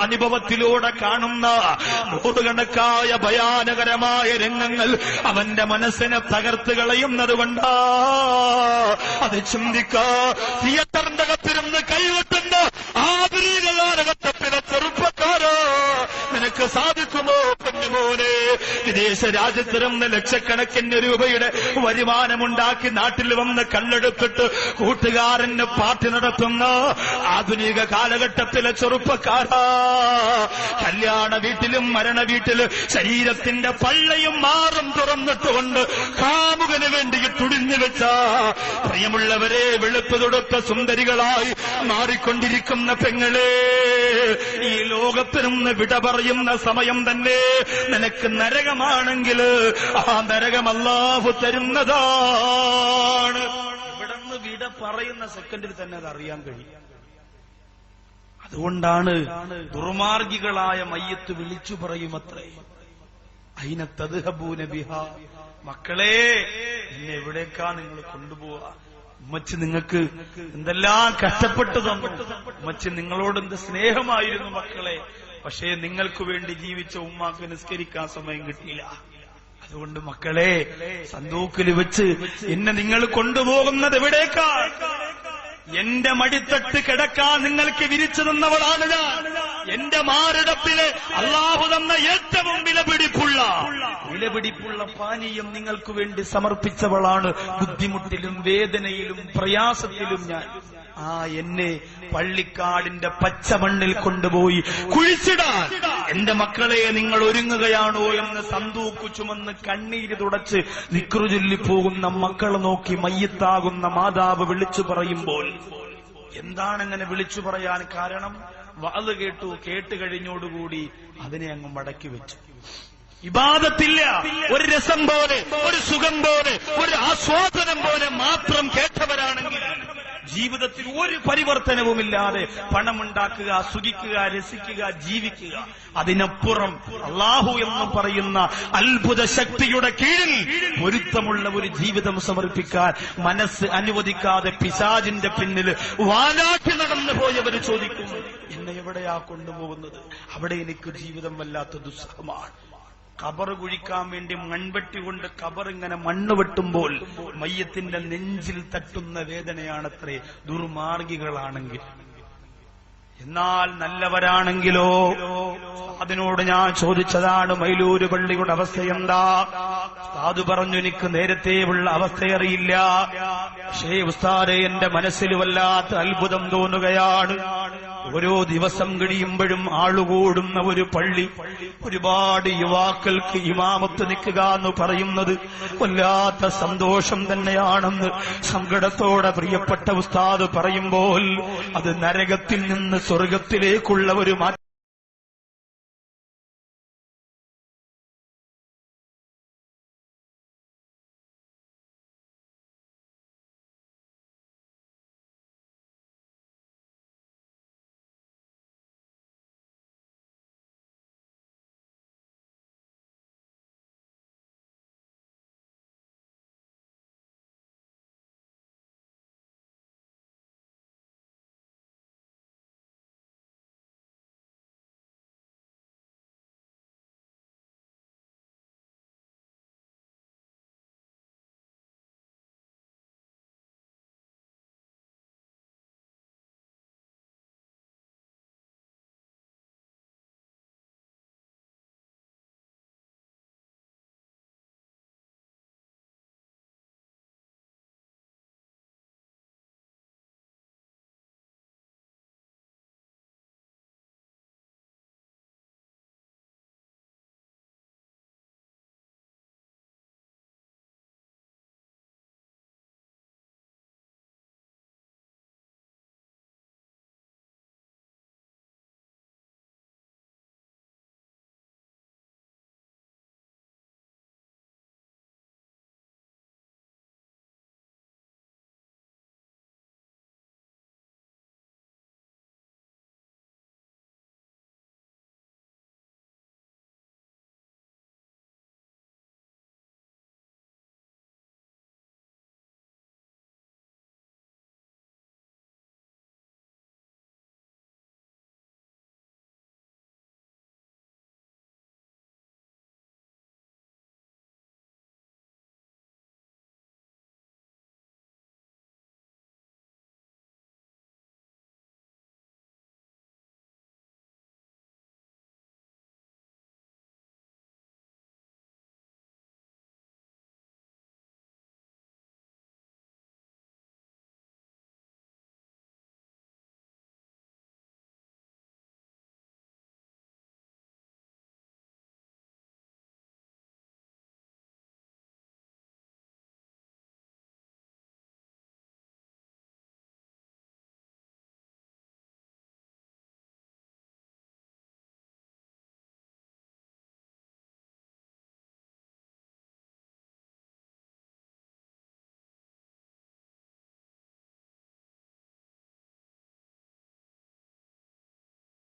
അനുഭവത്തിലൂടെ കാണുന്ന നൂറുകണക്കായ ഭയാനകരമായ രംഗങ്ങൾ അവന്റെ മനസ്സിനെ തകർത്ത് കളയുന്നത് കൊണ്ടാ. അത് ചിന്തിക്കാ. തിയേറ്ററിന്റെ അകത്തിരുന്ന് കൈവെട്ടുന്ന ആധുനിക കാലഘട്ടത്തിലെ ചെറുപ്പക്കാരോ, നിനക്ക് സാധിക്കുമോ പൊന്നുമോനെ? വിദേശ രാജ്യത്തിരുന്ന് ലക്ഷക്കണക്കിന് രൂപയുടെ വരുമാനമുണ്ടാക്കി നാട്ടിൽ വന്ന് കല്ലെടുത്തിട്ട് കൂട്ടുകാരന് പാർട്ടി നടത്തുന്ന ആധുനിക കാലഘട്ടത്തിലെ ചെറുപ്പക്കാരാ, കല്യാണ വീട്ടിലും മരണ വീട്ടിലും ശരീരത്തിന്റെ പള്ളയും മാറും തുറന്നിട്ടുകൊണ്ട് കാമുകന് വേണ്ടി തുടിഞ്ഞു വെച്ച പ്രിയമുള്ളവരെ, വെളുത്തു തൊടുത്ത സുന്ദരികളായി മാറിക്കൊണ്ടിരിക്കുന്ന പെങ്ങളെ, ഈ ലോകത്തിനുന്ന് വിട പറയുന്ന സമയം തന്നെ നിനക്ക് നരകമാണെങ്കിൽ ആ നരകം അല്ലാഹു തരുന്നതാണ്. ഇവിടുന്ന് വിട പറയുന്ന സെക്കൻഡിൽ തന്നെ അത് അറിയാൻ കഴിയും. അതുകൊണ്ടാണ് ദുർമാർഗികളായ മയ്യത്ത് വിളിച്ചു പറയുമത്രേ, അയിന തദ്ഹബൂന ബിഹാ, മക്കളെ എന്നെ എവിടേക്കാ നിങ്ങൾ കൊണ്ടുപോവാ? ഉമ്മച്ചി നിങ്ങൾക്ക് എന്തെല്ലാം കഷ്ടപ്പെട്ടു തന്നു, ഉമ്മച്ചി നിങ്ങളോട് എന്ത് സ്നേഹമായിരുന്നു മക്കളെ. പക്ഷേ നിങ്ങൾക്ക് വേണ്ടി ജീവിച്ച ഉമ്മാക്ക് നിസ്കരിക്കാൻ സമയം കിട്ടിയില്ല. അതുകൊണ്ട് മക്കളെ, സന്തൂക്കിൽ വെച്ച് എന്നെ നിങ്ങൾ കൊണ്ടുപോകുന്നത് എവിടേക്കാ? എന്റെ മടിത്തട്ട് കിടക്കാൻ നിങ്ങൾക്ക് വിരിച്ചു തന്നവളാണ് ഞാൻ. എന്റെ മാറിടത്തിലെ അല്ലാഹു തന്ന ഏറ്റവും വിലപിടിപ്പുള്ള പാനീയം നിങ്ങൾക്ക് വേണ്ടി സമർപ്പിച്ചവളാണ്. ബുദ്ധിമുട്ടിലും വേദനയിലും പ്രയാസത്തിലും ഞാൻ എന്നെ പള്ളിക്കാടിന്റെ പച്ചമണ്ണിൽ കൊണ്ടുപോയി കുഴിച്ചിടാൻ എന്റെ മക്കളെ നിങ്ങൾ ഒരുങ്ങുകയാണോ എന്ന് സന്തൂക്ക് ചുമന്ന് കണ്ണീര് തുടച്ച് ദിക്റ് ചൊല്ലിപ്പോകുന്ന മക്കളെ നോക്കി മയ്യത്താകുന്ന മാതാവ് വിളിച്ചു പറയുമ്പോൾ എന്താണെങ്ങനെ വിളിച്ചു പറയാൻ കാരണം? വഅദ് കേട്ട് കഴിഞ്ഞോടുകൂടി അതിനെ അങ്ങ് മടക്കി വെച്ചു. ഇബാദത്തില്ല, ഒരു രസം പോലെ, ഒരു സുഖം പോലെ, ഒരു ആസ്വാദനം പോലെ മാത്രം കേട്ടവരാണെങ്കിൽ ജീവിതത്തിൽ ഒരു പരിവർത്തനവുമില്ലാതെ പണമുണ്ടാക്കുക, സുഖിക്കുക, രസിക്കുക, ജീവിക്കുക. അതിനപ്പുറം അല്ലാഹു എന്ന് പറയുന്ന അത്ഭുത ശക്തിയുടെ കീഴിൽ പൊരുത്തമുള്ള ഒരു ജീവിതം സമർപ്പിക്കാൻ മനസ്സ് അനുവദിക്കാതെ പിശാചിന്റെ പിന്നിൽ വാലാട്ടി നടന്നു പോയവർ ചോദിക്കും, എന്നെ എവിടെയാ കൊണ്ടുപോകുന്നത്? അവിടെ എനിക്ക് ജീവിതം വല്ലാത്ത ദുസ്സഹമാണ്. കബർ കുഴിക്കാൻ വേണ്ടി മൺവെട്ടി കൊണ്ട് കബർ ഇങ്ങനെ മണ്ണ് വെട്ടുമ്പോൾ മയ്യത്തിന്റെ നെഞ്ചിൽ തട്ടുന്ന വേദനയാണത്രേ ദുർമാർഗികളാണെങ്കിൽ. എന്നാൽ നല്ലവരാണെങ്കിലോ? അതിനോട് ഞാൻ ചോദിച്ചതാണ്, മൈലൂര് പള്ളിയുടെ അവസ്ഥയെന്താ? ഉസ്താദ് പറഞ്ഞു, എനിക്ക് നേരത്തെ ഉള്ള അവസ്ഥയറിയില്ല. പക്ഷേ ഉസ്താദെ, എന്റെ മനസ്സിൽ വല്ലാത്ത അത്ഭുതം തോന്നുകയാണ്. ഓരോ ദിവസം കഴിയുമ്പോഴും ആളുകൂടുന്ന ഒരു പള്ളി, ഒരുപാട് യുവാക്കൾക്ക് ഇമാമത്ത് നിൽക്കുക എന്ന് പറയുന്നത് വല്ലാത്ത സന്തോഷം തന്നെയാണെന്ന് സങ്കടത്തോടെ പ്രിയപ്പെട്ട ഉസ്താദ് പറയുമ്പോൾ അത് നരകത്തിൽ നിന്ന് സ്വർഗത്തിലേക്കുള്ള ഒരു